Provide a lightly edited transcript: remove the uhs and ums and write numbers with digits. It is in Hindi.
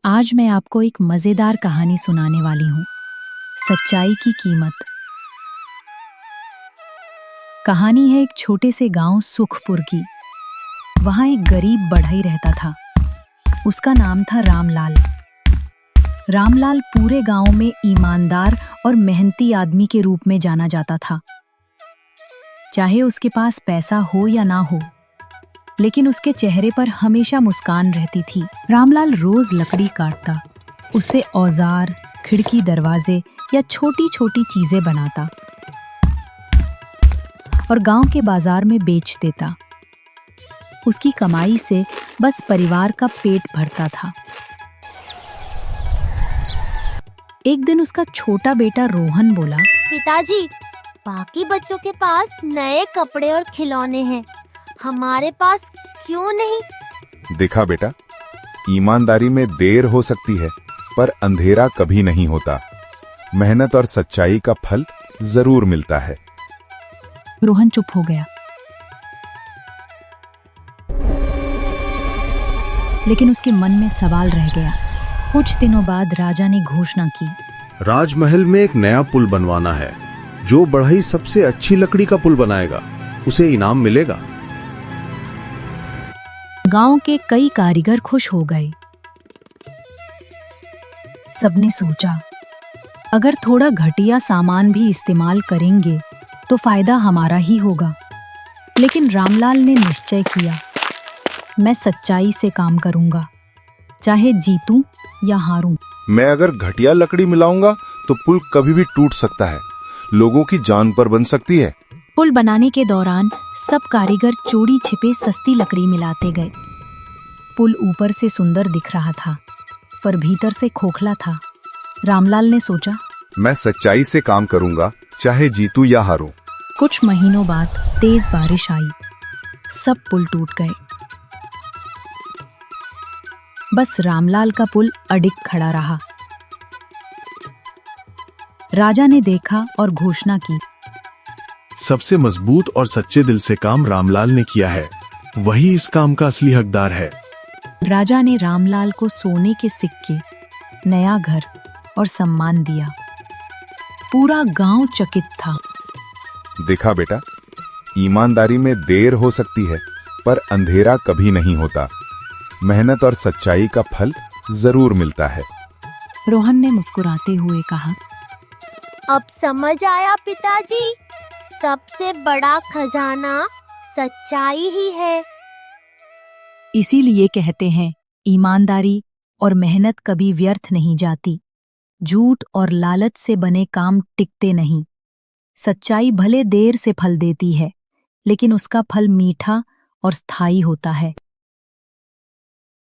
आज मैं आपको एक मजेदार कहानी सुनाने वाली हूँ। सच्चाई की कीमत। कहानी है एक छोटे से गांव सुखपुर की। वहां एक गरीब बढ़ई रहता था। उसका नाम था रामलाल। रामलाल पूरे गांव में ईमानदार और मेहनती आदमी के रूप में जाना जाता था। चाहे उसके पास पैसा हो या ना हो, लेकिन उसके चेहरे पर हमेशा मुस्कान रहती थी। रामलाल रोज लकड़ी काटता, उससे औजार, खिड़की, दरवाजे या छोटी छोटी चीजें बनाता और गांव के बाजार में बेच देता। उसकी कमाई से बस परिवार का पेट भरता था। एक दिन उसका छोटा बेटा रोहन बोला, पिताजी, बाकी बच्चों के पास नए कपड़े और खिलौने हैं, हमारे पास क्यों नहीं? देखा बेटा, ईमानदारी में देर हो सकती है पर अंधेरा कभी नहीं होता। मेहनत और सच्चाई का फल जरूर मिलता है। रोहन चुप हो गया, लेकिन उसके मन में सवाल रह गया। कुछ दिनों बाद राजा ने घोषणा की, राजमहल में एक नया पुल बनवाना है। जो बढ़ई सबसे अच्छी लकड़ी का पुल बनाएगा उसे इनाम मिलेगा। गांव के कई कारीगर खुश हो गए। सबने सोचा, अगर थोड़ा घटिया सामान भी इस्तेमाल करेंगे तो फायदा हमारा ही होगा। लेकिन रामलाल ने निश्चय किया, मैं सच्चाई से काम करूंगा, चाहे जीतूं या हारूं। मैं अगर घटिया लकड़ी मिलाऊंगा तो पुल कभी भी टूट सकता है, लोगों की जान पर बन सकती है। पुल बनाने के दौरान सब कारीगर चोरी छिपे सस्ती लकड़ी मिलाते गए। पुल ऊपर से सुंदर दिख रहा था, पर भीतर से खोखला था। रामलाल ने सोचा, मैं सच्चाई से काम करूंगा, चाहे जीतूं या हारूं। कुछ महीनों बाद तेज बारिश आई, सब पुल टूट गए। बस रामलाल का पुल अडिग खड़ा रहा। राजा ने देखा और घोषणा की, सबसे मजबूत और सच्चे दिल से काम रामलाल ने किया है, वही इस काम का असली हकदार है। राजा ने रामलाल को सोने के सिक्के, नया घर और सम्मान दिया। पूरा गांव चकित था। देखा बेटा, ईमानदारी में देर हो सकती है पर अंधेरा कभी नहीं होता। मेहनत और सच्चाई का फल जरूर मिलता है। रोहन ने मुस्कुराते हुए कहा, अब समझ आया पिताजी, सबसे बड़ा खजाना सच्चाई ही है। इसीलिए कहते हैं, ईमानदारी और मेहनत कभी व्यर्थ नहीं जाती। झूठ और लालच से बने काम टिकते नहीं। सच्चाई भले देर से फल देती है, लेकिन उसका फल मीठा और स्थायी होता है।